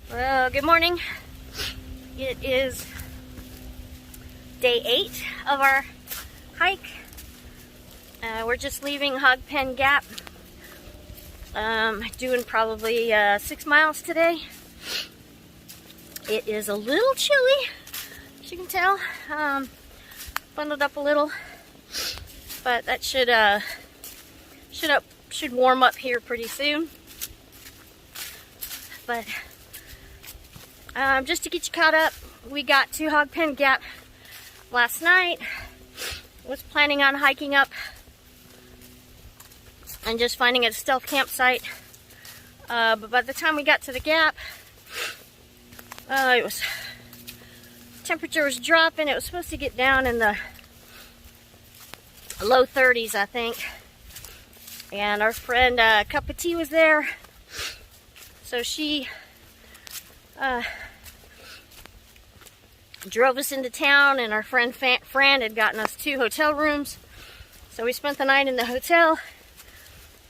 Well, good morning. It is day 8 of our hike. We're just leaving Hog Pen Gap. Doing probably 6 miles today. It is a little chilly, as you can tell. Bundled up a little, but that should warm up here pretty soon. But just to get you caught up, we got to Hog Pen Gap last night. Was planning on hiking up and just finding a stealth campsite. But by the time we got to the gap, temperature was dropping. It was supposed to get down in the low 30s, I think. And our friend Cup of Tea was there, so she drove us into town, and our friend Fran had gotten us 2 hotel rooms. So we spent the night in the hotel,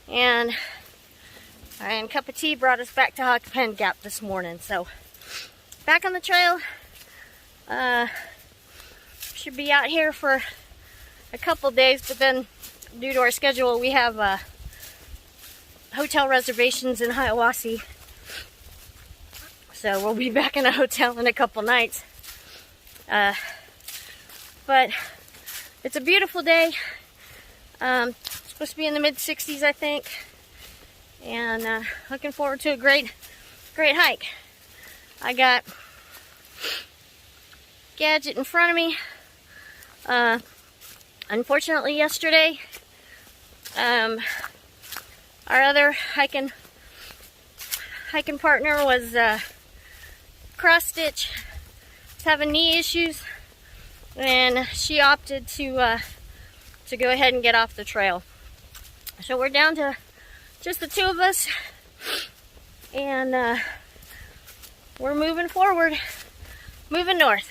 and Cup of Tea brought us back to Hog Pen Gap this morning. So back on the trail. Should be out here for a couple days, but then due to our schedule, we have hotel reservations in Hiawassee. So we'll be back in a hotel in a couple nights. But it's a beautiful day. It's supposed to be in the mid-60s, I think. And looking forward to a great hike. I got Gadget in front of me. Unfortunately, yesterday, our other hiking partner was cross-stitch, having knee issues, and she opted to go ahead and get off the trail. So we're down to just the 2 of us, and we're moving forward, moving north.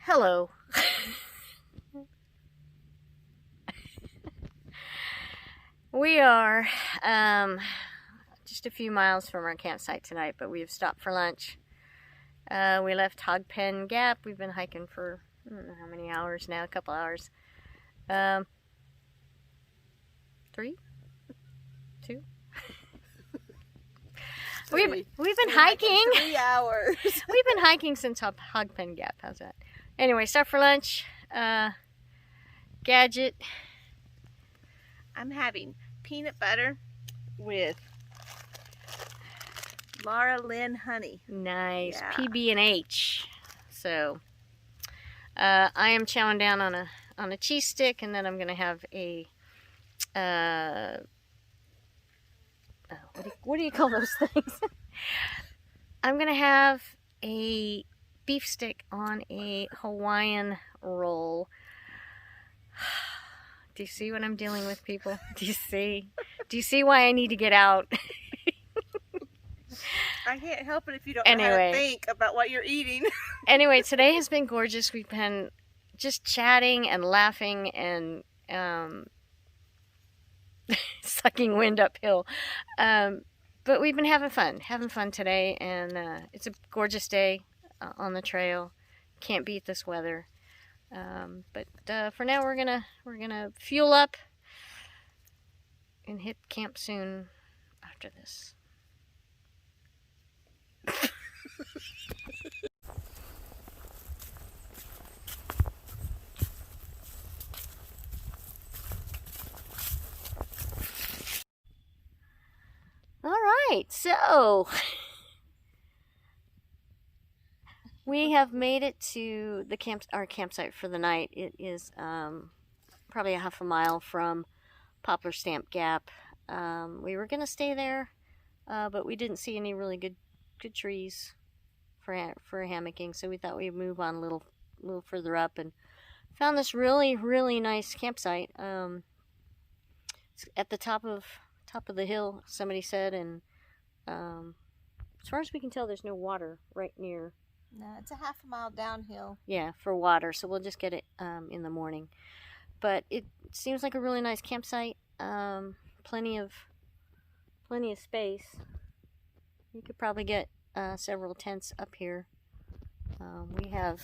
Hello. We are just a few miles from our campsite tonight, but we have stopped for lunch. We left Hog Pen Gap. We've been hiking for I don't know how many hours now, a couple hours. 3? 2? We've been hiking 3 hours. We've been hiking since Hog Pen Gap. How's that? Anyway, stop for lunch. Gadget. I'm having peanut butter with Laura Lynn honey. Nice. Yeah. PB&H. So I am chowing down on a cheese stick, and then I'm gonna have a what do you call those things? I'm gonna have a beef stick on a Hawaiian roll. Do you see what I'm dealing with, people? Do you see? Do you see why I need to get out? I can't help it if you don't know how to think about what you're eating. Anyway, today has been gorgeous. We've been just chatting and laughing and sucking wind uphill. But we've been having fun today, and it's a gorgeous day on the trail. Can't beat this weather. But for now, we're gonna fuel up and hit camp soon after this. All right, so We have made it to the our campsite for the night. It is probably a half a mile from Poplar Stamp Gap. We were gonna stay there, but we didn't see any really good trees for hammocking, so we thought we'd move on a little further up and found this really nice campsite. It's at the top of the hill, somebody said, and as far as we can tell, there's no water right near. No, it's a half a mile downhill. Yeah, for water, so we'll just get it in the morning. But it seems like a really nice campsite. Plenty of space. You could probably get several tents up here. We have.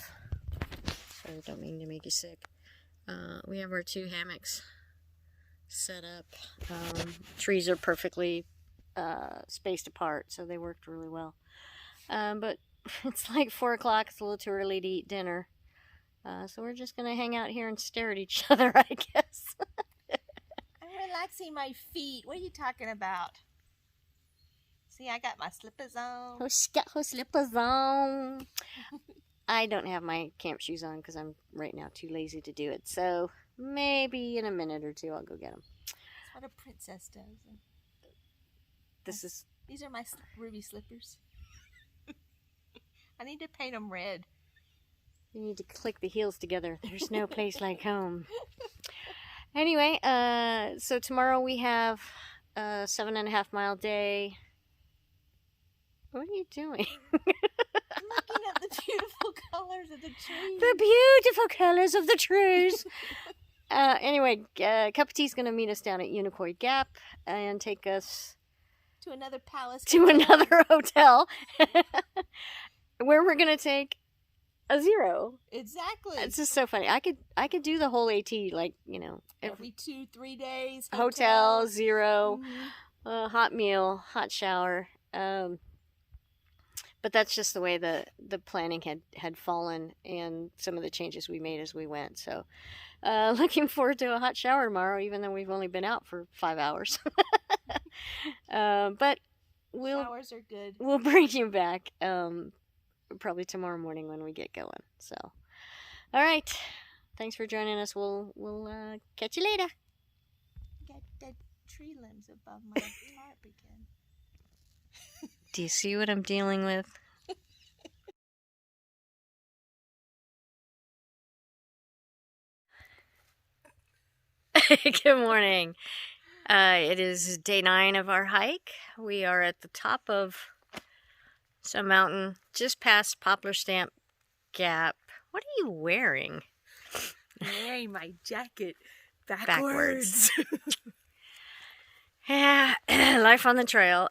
Sorry, don't mean to make you sick. We have our 2 hammocks set up. Trees are perfectly spaced apart, so they worked really well. But it's like 4 o'clock. It's a little too early to eat dinner. So we're just going to hang out here and stare at each other, I guess. I'm relaxing my feet. What are you talking about? See, I got my slippers on. Oh, she got her slippers on. I don't have my camp shoes on because I'm right now too lazy to do it. So maybe in a minute or two I'll go get them. That's what a princess does. These are my ruby slippers. I need to paint them red. You need to click the heels together. There's no place like home. Anyway, so tomorrow we have a 7.5 mile day. What are you doing? I'm looking at the beautiful colors of the trees. The beautiful colors of the trees. Anyway, Cup of Tea's going to meet us down at Unicoi Gap and take us to another palace. To another hotel. Where we're going to take a 0. Exactly. It's just so funny. I could do the whole AT, like, every 2-3 days. Hotel 0, hot meal, hot shower. But that's just the way the planning had fallen, and some of the changes we made as we went. So looking forward to a hot shower tomorrow, even though we've only been out for 5 hours. But showers are good. We'll bring you back probably tomorrow morning when we get going. So, all right. Thanks for joining us. We'll catch you later. Got dead tree limbs above my tarp again. Do you see what I'm dealing with? Good morning. It is day 9 of our hike. We are at the top of some mountain just past Poplar Stamp Gap. What are you wearing? I'm wearing my jacket backwards. Yeah, life on the trail.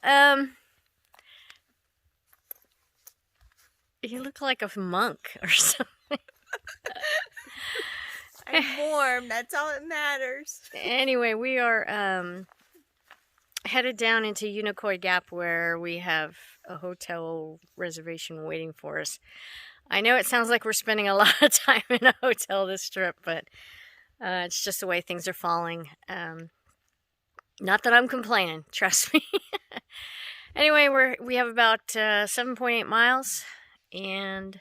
You look like a monk or something. I'm warm. That's all that matters. Anyway, we are headed down into Unicoi Gap, where we have a hotel reservation waiting for us. I know it sounds like we're spending a lot of time in a hotel this trip, but it's just the way things are falling. Not that I'm complaining, trust me. Anyway, we have about 7.8 miles, and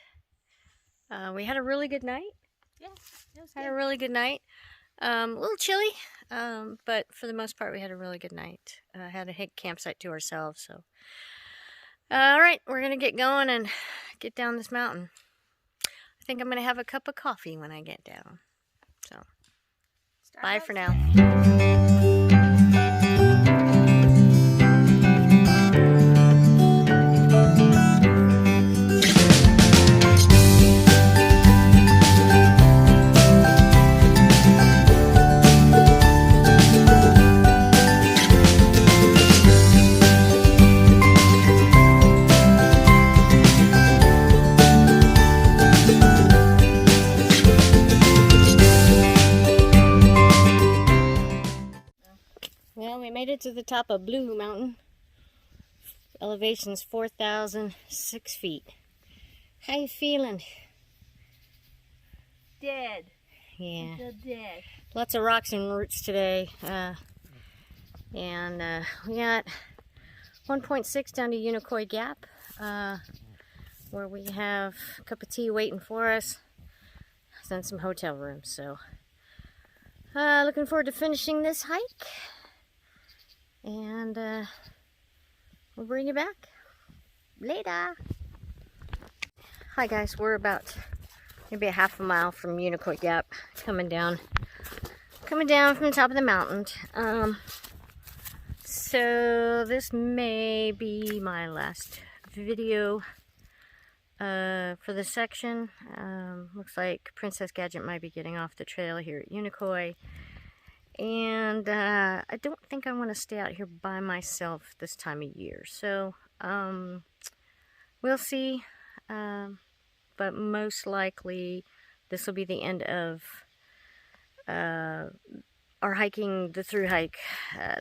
we had a really good night. Yeah, it was good. Had a really good night. A little chilly, but for the most part, we had a really good night. Had a campsite to ourselves. So, all right, we're gonna get going and get down this mountain. I think I'm gonna have a cup of coffee when I get down. So, bye for now. Well, we made it to the top of Blue Mountain. Elevation's 4,006 feet. How you feeling? Dead. Yeah. I feel dead. Lots of rocks and roots today. And we got 1.6 down to Unicoi Gap. where we have a cup of tea waiting for us, and some hotel rooms. So looking forward to finishing this hike, and we'll bring you back later. Hi guys, we're about maybe a half a mile from Unicoi Gap, coming down from the top of the mountain. So this may be my last video for this section. Looks like Princess Gadget might be getting off the trail here at Unicoi, and I don't think I want to stay out here by myself this time of year, so we'll see, but most likely this will be the end of our hiking, the through hike,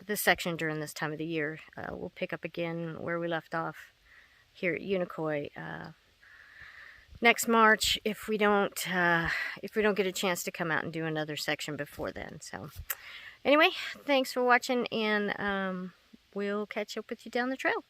this section during this time of the year. We'll pick up again where we left off here at Unicoi next March, if we don't get a chance to come out and do another section before then. So anyway, thanks for watching, and we'll catch up with you down the trail.